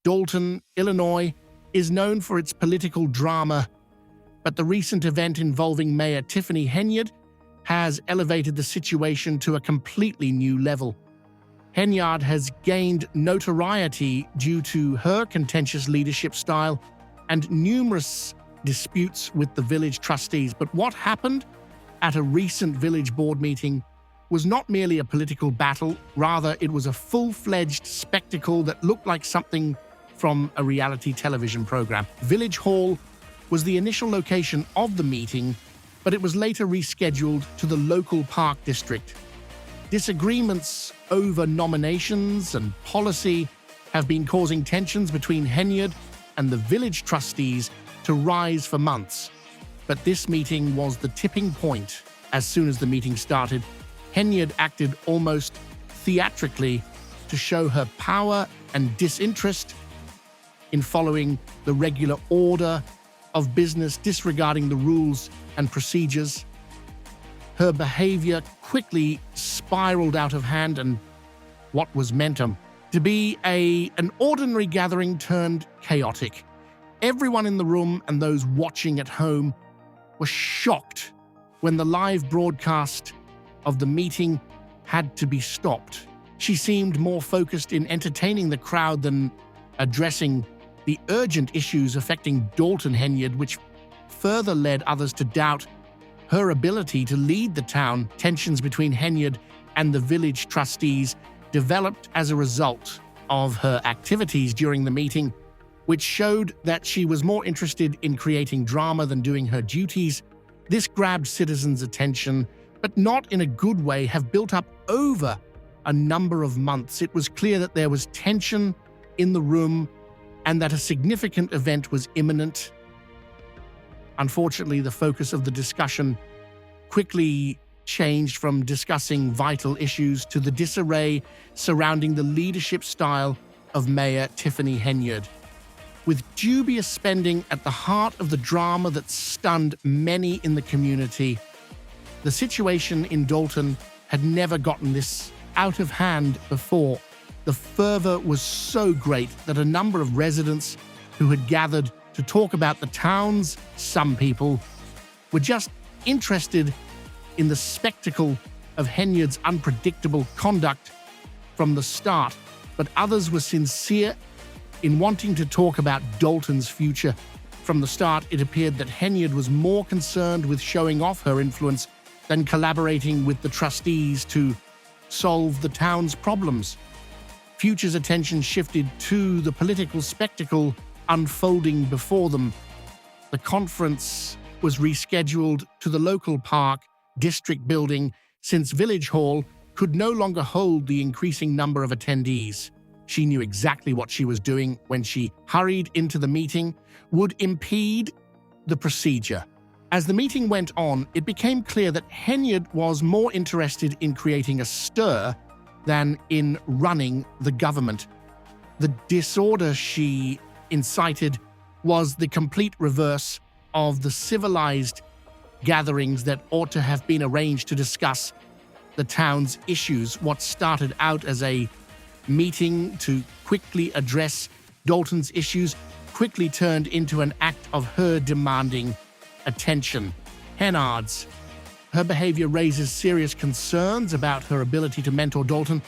Dalton, Illinois, is known for its political drama, but the recent event involving Mayor Tiffany Henyard has elevated the situation to a completely new level. Henyard has gained notoriety due to her contentious leadership style and numerous disputes with the village trustees. But what happened at a recent village board meeting was not merely a political battle, rather it was a full-fledged spectacle that looked like something from a reality television program. Village Hall was the initial location of the meeting, but it was later rescheduled to the local park district. Disagreements over nominations and policy have been causing tensions between Henyard and the village trustees to rise for months. But this meeting was the tipping point. As soon as the meeting started, Henyard acted almost theatrically to show her power and disinterest in following the regular order of business, disregarding the rules and procedures. Her behavior quickly spiraled out of hand, and what was meant to be an ordinary gathering turned chaotic. Everyone in the room and those watching at home were shocked when the live broadcast of the meeting had to be stopped. She seemed more focused in entertaining the crowd than addressing the urgent issues affecting Dalton Henyard, which further led others to doubt her ability to lead the town. Tensions between Henyard and the village trustees developed as a result of her activities during the meeting, which showed that she was more interested in creating drama than doing her duties. This grabbed citizens' attention, but not in a good way, have built up over a number of months. It was clear that there was tension in the room and that a significant event was imminent. Unfortunately, the focus of the discussion quickly changed from discussing vital issues to the disarray surrounding the leadership style of Mayor Tiffany Henyard. With dubious spending at the heart of the drama that stunned many in the community, the situation in Dalton had never gotten this out of hand before. The fervor was so great that a number of residents who had gathered to talk about the town's, some people were just interested in the spectacle of Henyard's unpredictable conduct from the start, but others were sincere in wanting to talk about Dalton's future. From the start, it appeared that Henyard was more concerned with showing off her influence than collaborating with the trustees to solve the town's problems. Future's attention shifted to the political spectacle unfolding before them. The conference was rescheduled to the local park district building since Village Hall could no longer hold the increasing number of attendees. She knew exactly what she was doing when she hurried into the meeting would impede the procedure. As the meeting went on, it became clear that Henyard was more interested in creating a stir than in running the government. The disorder she incited was the complete reverse of the civilized gatherings that ought to have been arranged to discuss the town's issues. What started out as a meeting to quickly address Dalton's issues quickly turned into an act of her demanding attention. Henyard's her behavior raises serious concerns about her ability to mentor Dalton,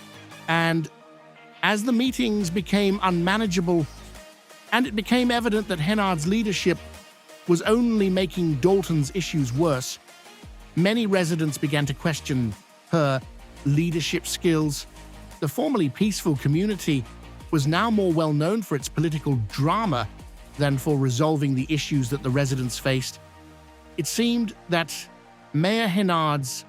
and as the meetings became unmanageable and it became evident that Henyard's leadership was only making Dalton's issues worse, many residents began to question her leadership skills. The formerly peaceful community was now more well known for its political drama than for resolving the issues that the residents faced. It seemed that Mayor Henyard's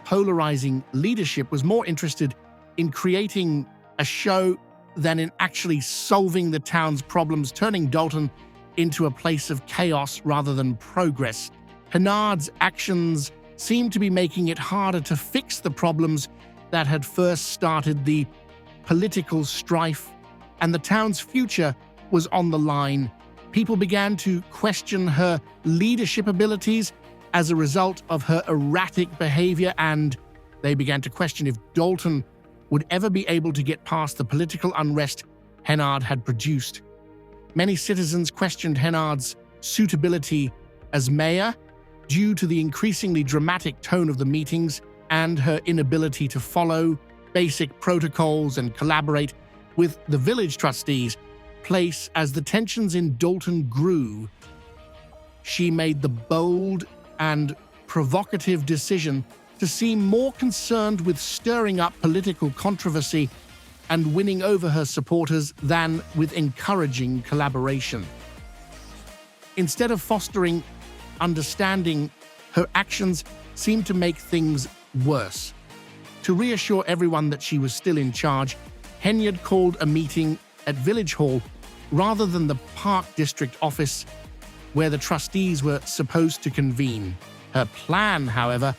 polarizing leadership was more interested in creating a show than in actually solving the town's problems, turning Dalton into a place of chaos rather than progress. Henyard's actions seemed to be making it harder to fix the problems that had first started the political strife, and the town's future was on the line. People began to question her leadership abilities as a result of her erratic behavior, and they began to question if Dalton would ever be able to get past the political unrest Henyard had produced. Many citizens questioned Henyard's suitability as mayor due to the increasingly dramatic tone of the meetings and her inability to follow basic protocols and collaborate with the village trustees. As the tensions in Dalton grew, she made the bold and provocative decision to seem more concerned with stirring up political controversy and winning over her supporters than with encouraging collaboration. Instead of fostering understanding, her actions seemed to make things worse. To reassure everyone that she was still in charge, Henyard called a meeting at Village Hall rather than the Park District office where the trustees were supposed to convene. Her plan, however,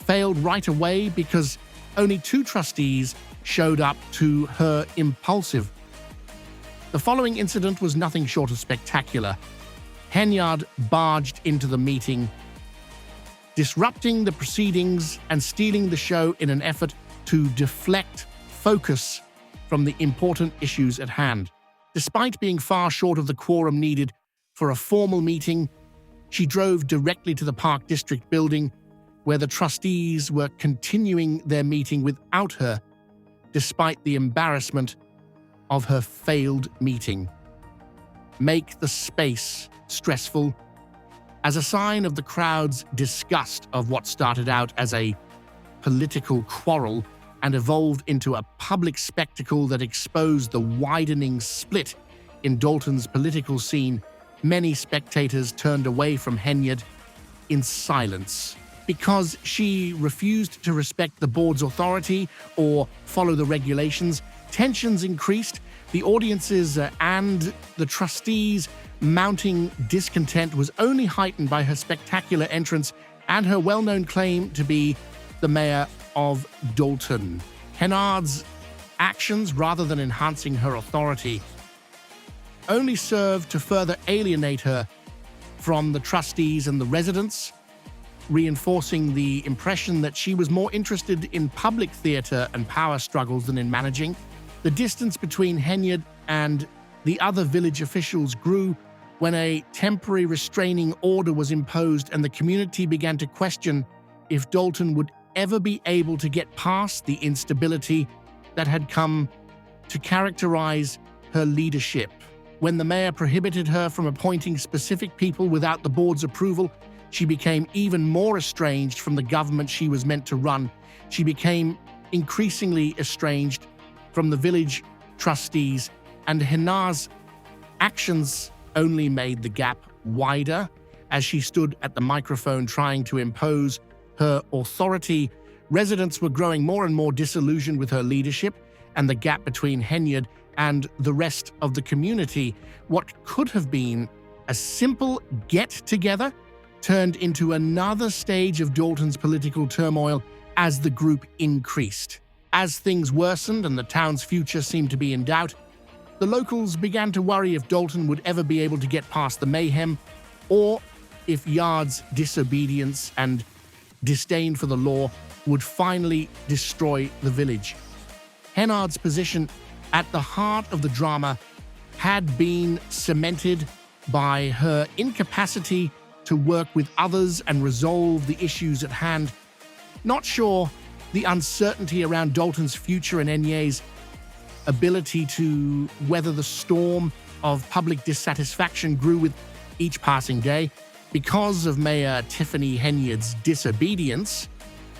failed right away because only 2 trustees showed up to her impulsive. The following incident was nothing short of spectacular. Henyard barged into the meeting, disrupting the proceedings and stealing the show in an effort to deflect focus from the important issues at hand. Despite being far short of the quorum needed for a formal meeting, she drove directly to the Park District building, where the trustees were continuing their meeting without her, despite the embarrassment of her failed meeting. Make the space stressful. As a sign of the crowd's disgust of what started out as a political quarrel and evolved into a public spectacle that exposed the widening split in Dalton's political scene, many spectators turned away from Henyard in silence. Because she refused to respect the board's authority or follow the regulations, tensions increased. The audiences and the trustees' mounting discontent was only heightened by her spectacular entrance and her well-known claim to be the mayor of Dalton. Henyard's actions, rather than enhancing her authority, only served to further alienate her from the trustees and the residents, reinforcing the impression that she was more interested in public theater and power struggles than in managing. The distance between Henyard and the other village officials grew when a temporary restraining order was imposed and the community began to question if Dalton would ever be able to get past the instability that had come to characterize her leadership. When the mayor prohibited her from appointing specific people without the board's approval, she became even more estranged from the government she was meant to run. She became increasingly estranged from the village trustees, and Henyard's actions only made the gap wider. As she stood at the microphone trying to impose her authority, residents were growing more and more disillusioned with her leadership, and the gap between Henyard and the rest of the community, what could have been a simple get-together, turned into another stage of Dalton's political turmoil as the group increased. As things worsened and the town's future seemed to be in doubt, the locals began to worry if Dalton would ever be able to get past the mayhem, or if Yard's disobedience and disdain for the law would finally destroy the village. Henyard's position at the heart of the drama had been cemented by her incapacity to work with others and resolve the issues at hand. Not sure, the uncertainty around Dalton's future and Enyé's ability to weather the storm of public dissatisfaction grew with each passing day. Because of Mayor Tiffany Henyard's disobedience,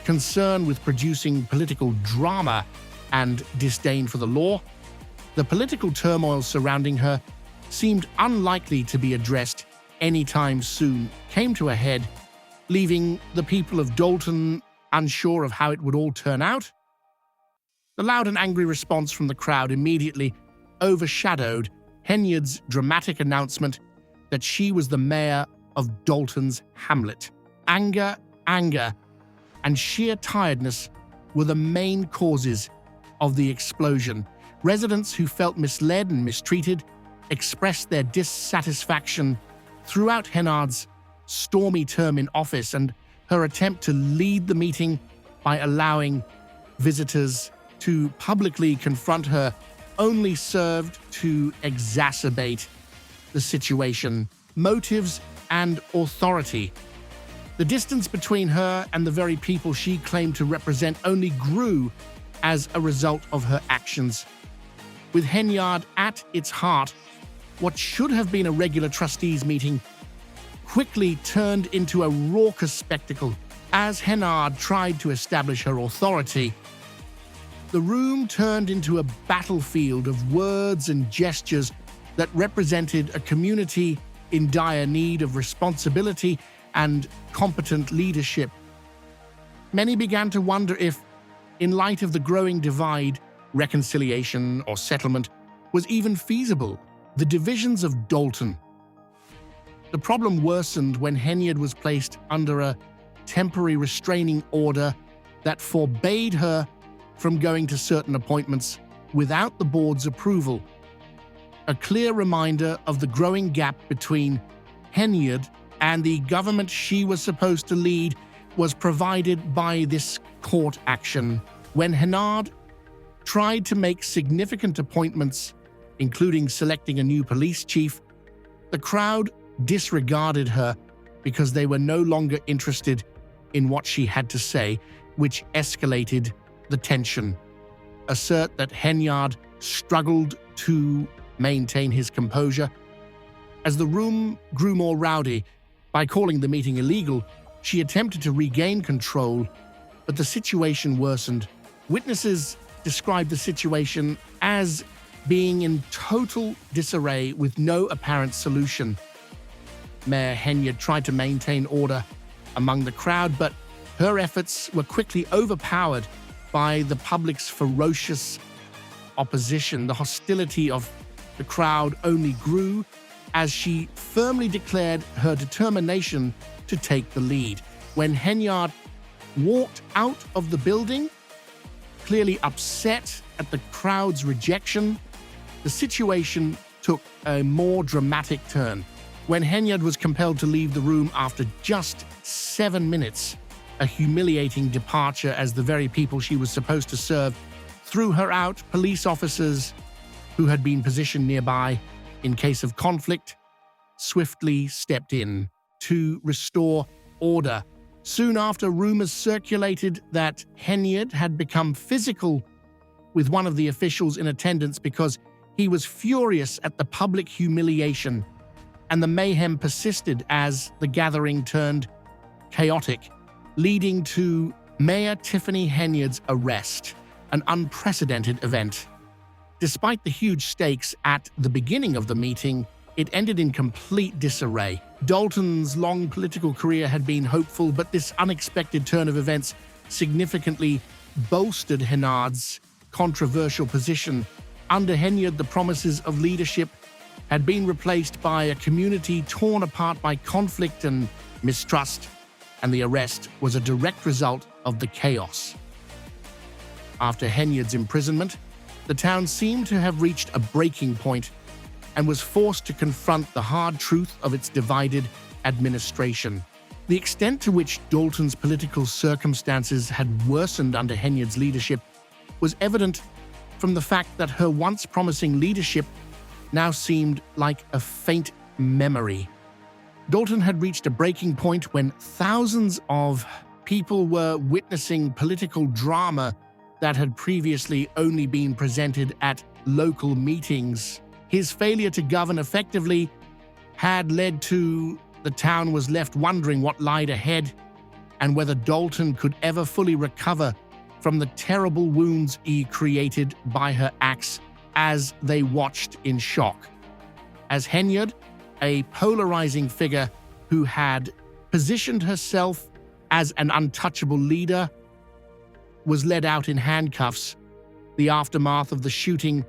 concern with producing political drama, and disdain for the law, the political turmoil surrounding her seemed unlikely to be addressed anytime soon came to a head, leaving the people of Dalton unsure of how it would all turn out. The loud and angry response from the crowd immediately overshadowed Henyard's dramatic announcement that she was the mayor of Dalton's hamlet. Anger, and sheer tiredness were the main causes of the explosion. Residents who felt misled and mistreated expressed their dissatisfaction throughout Henyard's stormy term in office, and her attempt to lead the meeting by allowing visitors to publicly confront her only served to exacerbate the situation, motives, and authority. The distance between her and the very people she claimed to represent only grew as a result of her actions. With Henyard at its heart, what should have been a regular trustees meeting quickly turned into a raucous spectacle. As Henyard tried to establish her authority, the room turned into a battlefield of words and gestures that represented a community in dire need of responsibility and competent leadership. Many began to wonder if, in light of the growing divide, reconciliation or settlement was even feasible. The divisions of Dalton. The problem worsened when Henyard was placed under a temporary restraining order that forbade her from going to certain appointments without the board's approval. A clear reminder of the growing gap between Henyard and the government she was supposed to lead was provided by this court action. When Henyard tried to make significant appointments, including selecting a new police chief, the crowd disregarded her because they were no longer interested in what she had to say, which escalated the tension. Assert that Henyard struggled to maintain his composure. As the room grew more rowdy, by calling the meeting illegal, she attempted to regain control, but the situation worsened. Witnesses described the situation as being in total disarray with no apparent solution. Mayor Henyard tried to maintain order among the crowd, but her efforts were quickly overpowered by the public's ferocious opposition. The hostility of the crowd only grew as she firmly declared her determination to take the lead. When Henyard walked out of the building, clearly upset at the crowd's rejection, the situation took a more dramatic turn. When Henyard was compelled to leave the room after just 7 minutes, a humiliating departure as the very people she was supposed to serve threw her out. Police officers who had been positioned nearby in case of conflict swiftly stepped in to restore order. Soon after, rumors circulated that Henyard had become physical with one of the officials in attendance because he was furious at the public humiliation, and the mayhem persisted as the gathering turned chaotic, leading to Mayor Tiffany Henyard's arrest, an unprecedented event. Despite the huge stakes at the beginning of the meeting, it ended in complete disarray. Dalton's long political career had been hopeful, but this unexpected turn of events significantly bolstered Henyard's controversial position. Under Henyard, the promises of leadership had been replaced by a community torn apart by conflict and mistrust, and the arrest was a direct result of the chaos. After Henyard's imprisonment, the town seemed to have reached a breaking point and was forced to confront the hard truth of its divided administration. The extent to which Dalton's political circumstances had worsened under Henyard's leadership was evident from the fact that her once promising leadership now seemed like a faint memory. Dalton had reached a breaking point when thousands of people were witnessing political drama that had previously only been presented at local meetings. His failure to govern effectively had led to the town was left wondering what lied ahead and whether Dalton could ever fully recover from the terrible wounds he created by her acts as they watched in shock. As Henyard, a polarizing figure who had positioned herself as an untouchable leader, was led out in handcuffs, the aftermath of the shooting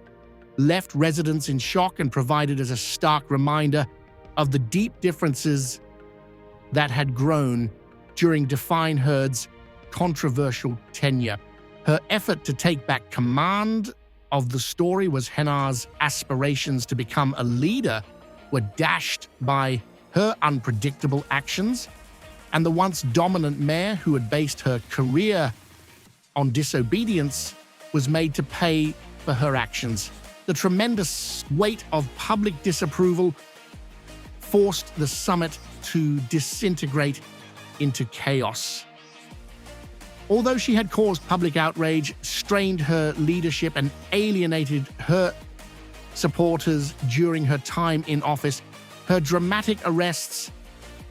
left residents in shock and provided as a stark reminder of the deep differences that had grown during Define Herd's controversial tenure. Her effort to take back command of the story was Henyard's aspirations to become a leader were dashed by her unpredictable actions, and the once dominant mayor who had based her career on disobedience was made to pay for her actions. The tremendous weight of public disapproval forced the summit to disintegrate into chaos. Although she had caused public outrage, strained her leadership, and alienated her supporters during her time in office, her dramatic arrests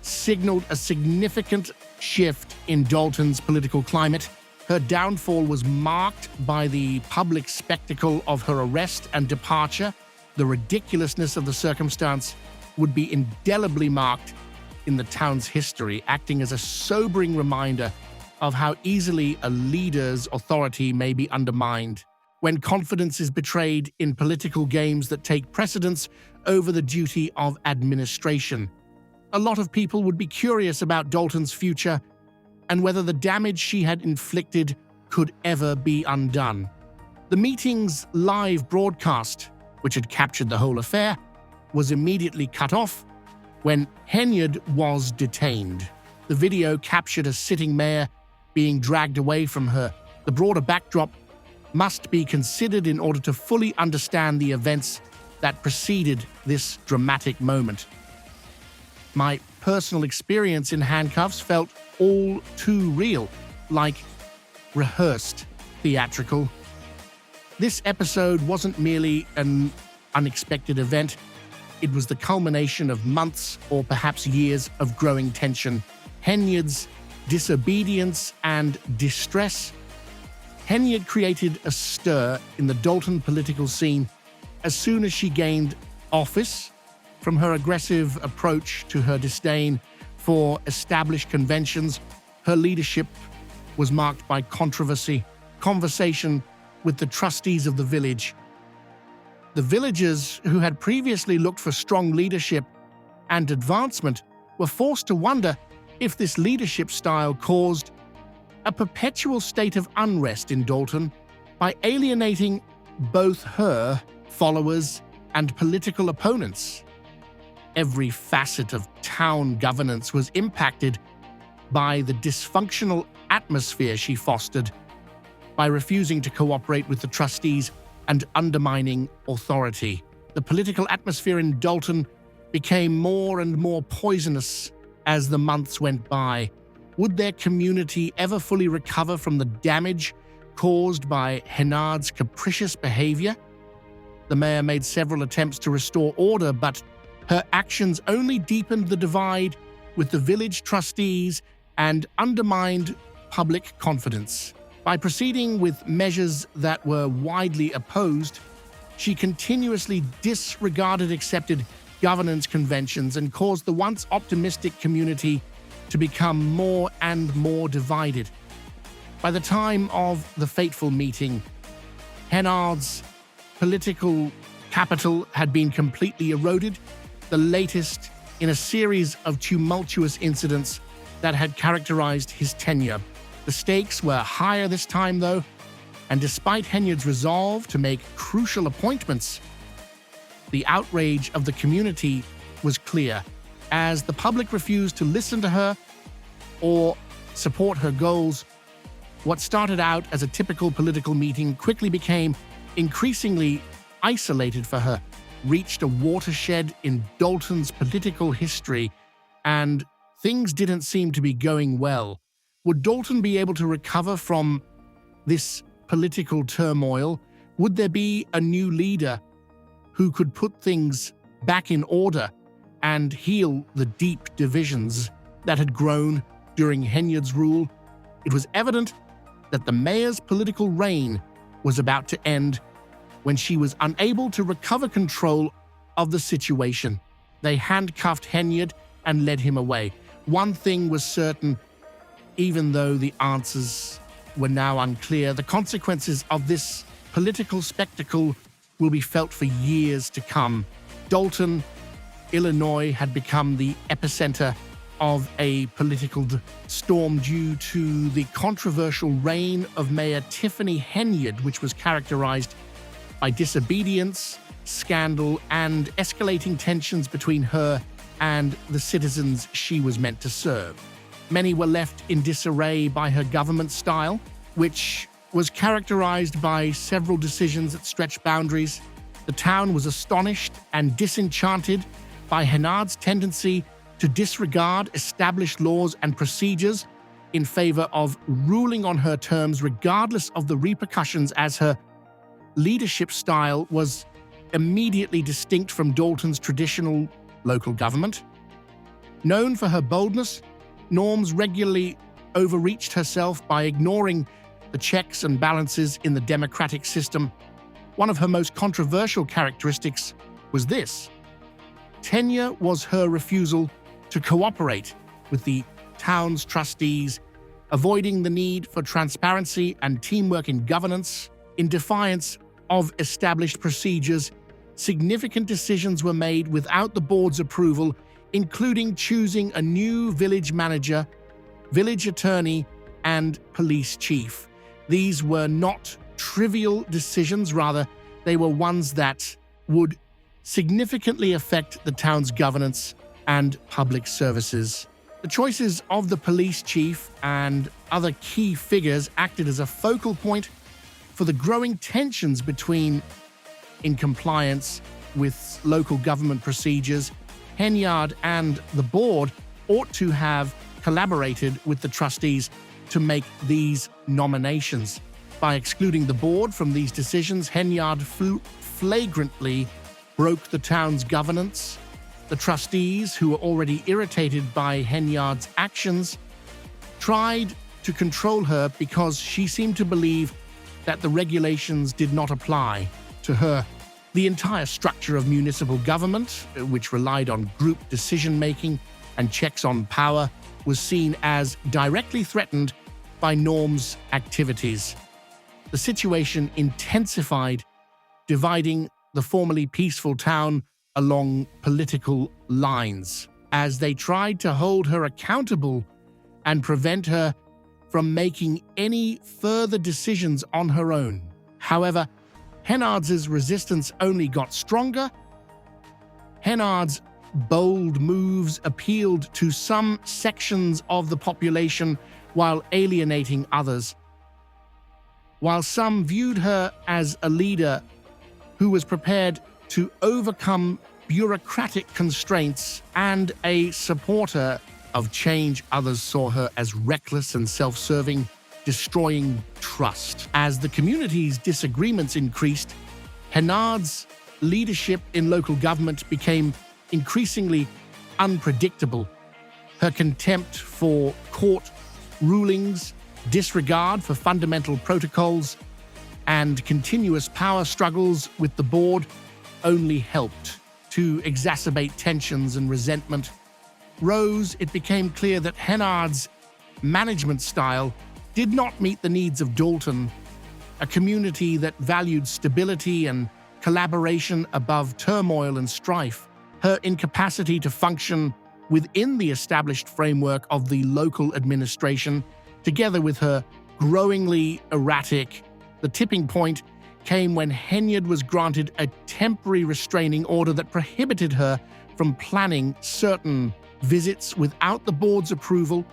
signaled a significant shift in Dalton's political climate. Her downfall was marked by the public spectacle of her arrest and departure. The ridiculousness of the circumstance would be indelibly marked in the town's history, acting as a sobering reminder of how easily a leader's authority may be undermined when confidence is betrayed in political games that take precedence over the duty of administration. A lot of people would be curious about Dalton's future and whether the damage she had inflicted could ever be undone. The meeting's live broadcast, which had captured the whole affair, was immediately cut off when Henyard was detained. The video captured a sitting mayor being dragged away from her. The broader backdrop must be considered in order to fully understand the events that preceded this dramatic moment. My personal experience in handcuffs felt all too real, like rehearsed theatrical. This episode wasn't merely an unexpected event. It was the culmination of months or perhaps years of growing tension. Henyard's disobedience and distress. Henyard created a stir in the Dalton political scene as soon as she gained office. From her aggressive approach to her disdain for established conventions, her leadership was marked by controversy, conversation with the trustees of the village. The villagers who had previously looked for strong leadership and advancement were forced to wonder if this leadership style caused a perpetual state of unrest in Dalton by alienating both her followers and political opponents. Every facet of town governance was impacted by the dysfunctional atmosphere she fostered, by refusing to cooperate with the trustees and undermining authority. The political atmosphere in Dalton became more and more poisonous as the months went by. Would their community ever fully recover from the damage caused by Henyard's capricious behavior? The mayor made several attempts to restore order, but her actions only deepened the divide with the village trustees and undermined public confidence. By proceeding with measures that were widely opposed, she continuously disregarded accepted governance conventions and caused the once optimistic community to become more and more divided. By the time of the fateful meeting, Henyard's political capital had been completely eroded, the latest in a series of tumultuous incidents that had characterized his tenure. The stakes were higher this time, though, and despite Henyard's resolve to make crucial appointments, the outrage of the community was clear, as the public refused to listen to her or support her goals. What started out as a typical political meeting quickly became increasingly isolated for her, reached a watershed in Dalton's political history, and things didn't seem to be going well. Would Dalton be able to recover from this political turmoil? Would there be a new leader who could put things back in order and heal the deep divisions that had grown during Henyard's rule? It was evident that the mayor's political reign was about to end when she was unable to recover control of the situation. They handcuffed Henyard and led him away. One thing was certain, even though the answers were now unclear, the consequences of this political spectacle will be felt for years to come. Dalton, Illinois, had become the epicenter of a political storm due to the controversial reign of Mayor Tiffany Henyard, which was characterized by disobedience, scandal, and escalating tensions between her and the citizens she was meant to serve. Many were left in disarray by her government style, which was characterized by several decisions that stretched boundaries. The town was astonished and disenchanted by Henyard's tendency to disregard established laws and procedures in favor of ruling on her terms regardless of the repercussions, as her leadership style was immediately distinct from Dalton's traditional local government. Known for her boldness, Norms regularly overreached herself by ignoring the checks and balances in the democratic system. One of her most controversial characteristics was this: tenure was her refusal to cooperate with the town's trustees, avoiding the need for transparency and teamwork in governance. In defiance of established procedures, significant decisions were made without the board's approval, including choosing a new village manager, village attorney, and police chief. These were not trivial decisions, rather, they were ones that would significantly affect the town's governance and public services. The choices of the police chief and other key figures acted as a focal point for the growing tensions in compliance with local government procedures. Henyard and the board ought to have collaborated with the trustees to make these nominations. By excluding the board from these decisions, Henyard flagrantly broke the town's governance. The trustees, who were already irritated by Henyard's actions, tried to control her because she seemed to believe that the regulations did not apply to her. The entire structure of municipal government, which relied on group decision-making and checks on power, was seen as directly threatened by Norm's activities. The situation intensified, dividing the formerly peaceful town along political lines, as they tried to hold her accountable and prevent her from making any further decisions on her own. However, Henyard's resistance only got stronger. Henyard's bold moves appealed to some sections of the population while alienating others. While some viewed her as a leader who was prepared to overcome bureaucratic constraints and a supporter of change, others saw her as reckless and self-serving, destroying trust. As the community's disagreements increased, Henyard's leadership in local government became increasingly unpredictable. Her contempt for court rulings, disregard for fundamental protocols, and continuous power struggles with the board only helped to exacerbate tensions and resentment. It became clear that Henyard's management style did not meet the needs of Dalton, a community that valued stability and collaboration above turmoil and strife. Her incapacity to function within the established framework of the local administration, together with her growingly erratic. The tipping point came when Henyard was granted a temporary restraining order that prohibited her from planning certain visits without the board's approval,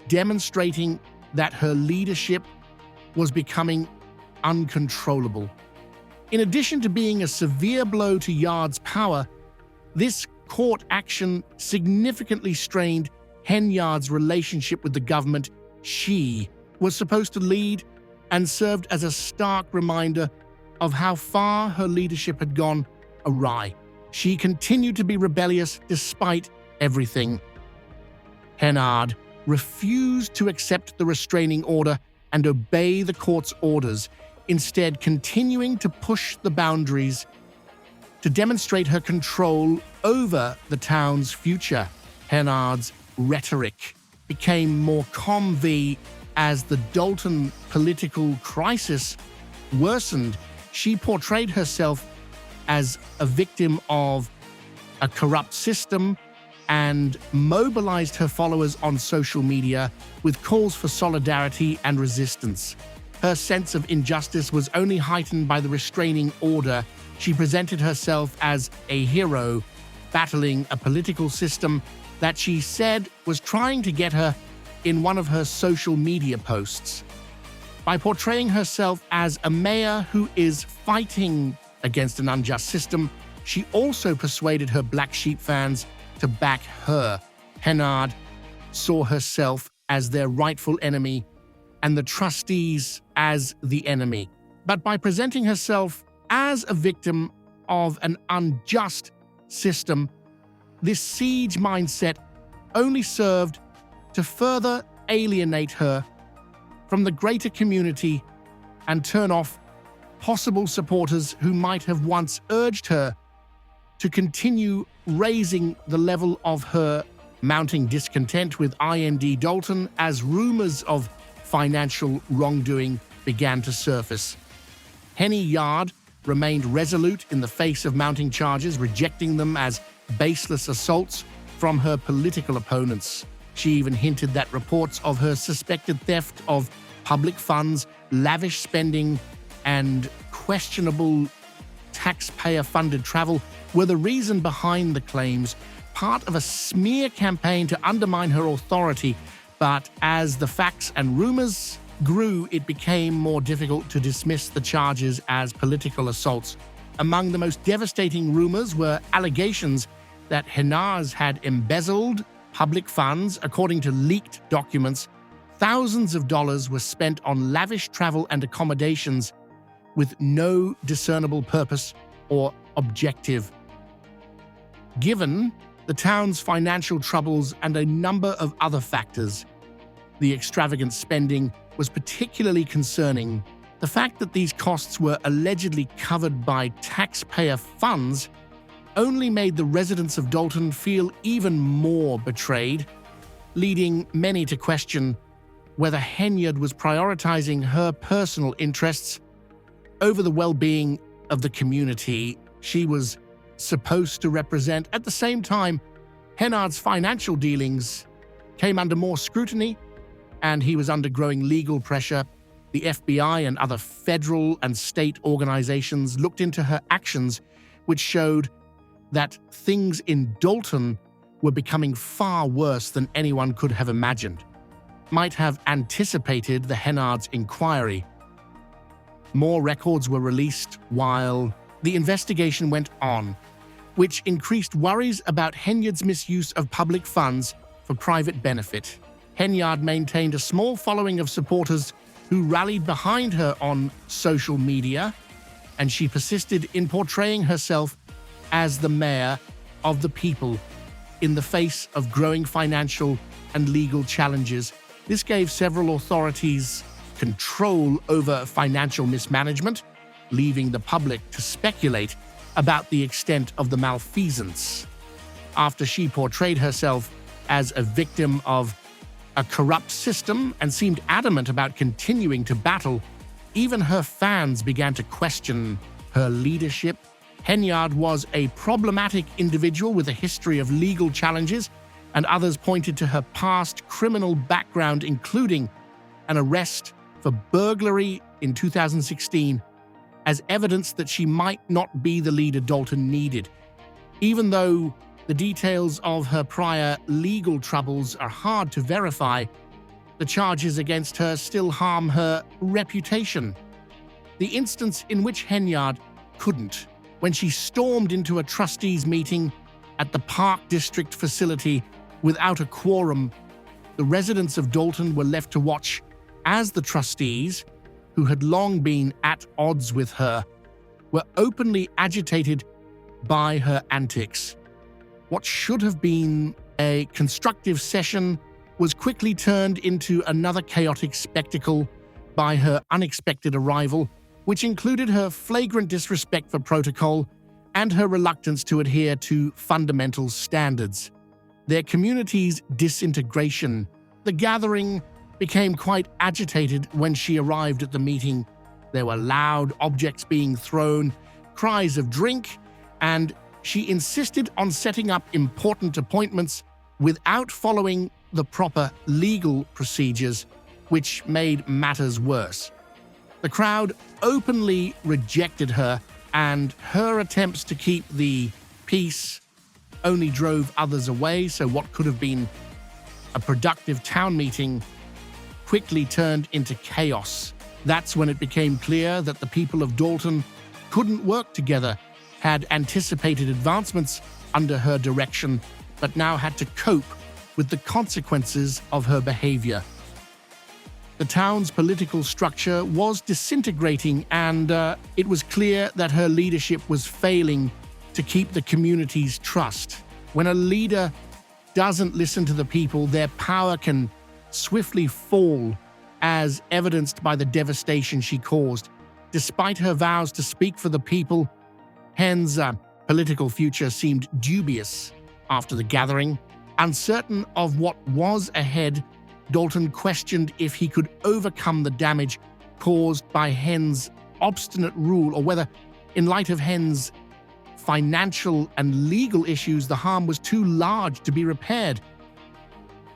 demonstrating that her leadership was becoming uncontrollable. In addition to being a severe blow to Yard's power, this court action significantly strained Henyard's relationship with the government she was supposed to lead, and served as a stark reminder of how far her leadership had gone awry. She continued to be rebellious despite everything. Henyard refused to accept the restraining order and obey the court's orders, instead continuing to push the boundaries to demonstrate her control over the town's future. Henyard's rhetoric became more convey as the Dalton political crisis worsened. She portrayed herself as a victim of a corrupt system and mobilized her followers on social media with calls for solidarity and resistance. Her sense of injustice was only heightened by the restraining order. She presented herself as a hero, battling a political system that she said was trying to get her in one of her social media posts. By portraying herself as a mayor who is fighting against an unjust system, she also persuaded her black sheep fans to back her. Henyard saw herself as their rightful enemy and the trustees as the enemy. But by presenting herself as a victim of an unjust system, this siege mindset only served to further alienate her from the greater community and turn off possible supporters who might have once urged her to continue raising the level of her mounting discontent with IND Dalton as rumors of financial wrongdoing began to surface. Henyard remained resolute in the face of mounting charges, rejecting them as baseless assaults from her political opponents. She even hinted that reports of her suspected theft of public funds, lavish spending, and questionable taxpayer-funded travel were the reason behind the claims, part of a smear campaign to undermine her authority. But as the facts and rumors grew, it became more difficult to dismiss the charges as political assaults. Among the most devastating rumors were allegations that Henyard had embezzled public funds. According to leaked documents, thousands of dollars were spent on lavish travel and accommodations with no discernible purpose or objective. Given the town's financial troubles and a number of other factors, the extravagant spending was particularly concerning. The fact that these costs were allegedly covered by taxpayer funds only made the residents of Dalton feel even more betrayed, leading many to question whether Henyard was prioritizing her personal interests over the well-being of the community she was supposed to represent. At the same time, Henyard's financial dealings came under more scrutiny, and he was under growing legal pressure. The FBI and other federal and state organizations looked into her actions, which showed that things in Dalton were becoming far worse than anyone could have imagined. Might have anticipated the Henyard's inquiry. More records were released while the investigation went on, which increased worries about Henyard's misuse of public funds for private benefit. Henyard maintained a small following of supporters who rallied behind her on social media, and she persisted in portraying herself as the mayor of the people in the face of growing financial and legal challenges. This gave several authorities control over financial mismanagement, leaving the public to speculate about the extent of the malfeasance. After she portrayed herself as a victim of a corrupt system and seemed adamant about continuing to battle, even her fans began to question her leadership. Henyard was a problematic individual with a history of legal challenges, and others pointed to her past criminal background, including an arrest for burglary in 2016, as evidence that she might not be the leader Dalton needed. Even though the details of her prior legal troubles are hard to verify, the charges against her still harm her reputation. The instance in which Henyard couldn't, when she stormed into a trustees meeting at the Park District facility without a quorum, the residents of Dalton were left to watch as the trustees, who had long been at odds with her, were openly agitated by her antics. What should have been a constructive session was quickly turned into another chaotic spectacle by her unexpected arrival, which included her flagrant disrespect for protocol and her reluctance to adhere to fundamental standards. Their community's disintegration. The gathering became quite agitated when she arrived at the meeting. There were loud objects being thrown, cries of drink, and she insisted on setting up important appointments without following the proper legal procedures, which made matters worse. The crowd openly rejected her, and her attempts to keep the peace only drove others away, so what could have been a productive town meeting quickly turned into chaos. That's when it became clear that the people of Dalton couldn't work together. had anticipated advancements under her direction, but now had to cope with the consequences of her behavior. The town's political structure was disintegrating, and it was clear that her leadership was failing to keep the community's trust. When a leader doesn't listen to the people, their power can swiftly fall, as evidenced by the devastation she caused. Despite her vows to speak for the people, Hen's political future seemed dubious after the gathering. Uncertain of what was ahead, Dalton questioned if he could overcome the damage caused by Hen's obstinate rule, or whether, in light of Hen's financial and legal issues, the harm was too large to be repaired.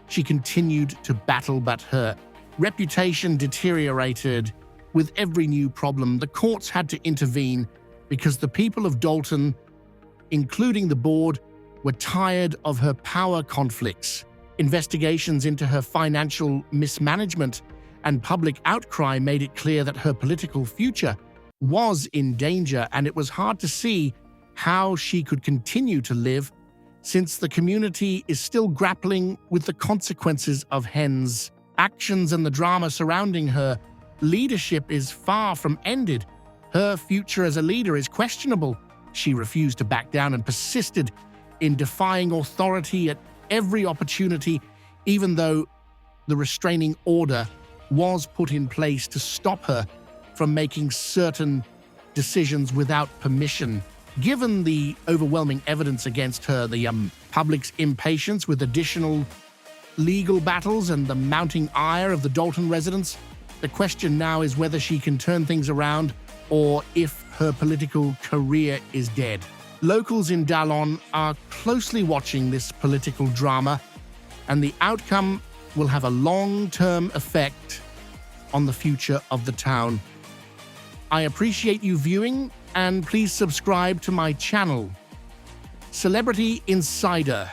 She continued to battle, but her reputation deteriorated with every new problem. The courts had to intervene because the people of Dalton, including the board, were tired of her power conflicts. Investigations into her financial mismanagement and public outcry made it clear that her political future was in danger, and it was hard to see how she could continue to live since the community is still grappling with the consequences of Hen's actions, and the drama surrounding her leadership is far from ended. Her future as a leader is questionable. She refused to back down and persisted in defying authority at every opportunity, even though the restraining order was put in place to stop her from making certain decisions without permission. Given the overwhelming evidence against her, the public's impatience with additional legal battles, and the mounting ire of the Dalton residents, the question now is whether she can turn things around or if her political career is dead. Locals in Dallon are closely watching this political drama, and the outcome will have a long-term effect on the future of the town. I appreciate you viewing, and please subscribe to my channel. Celebrity Insider.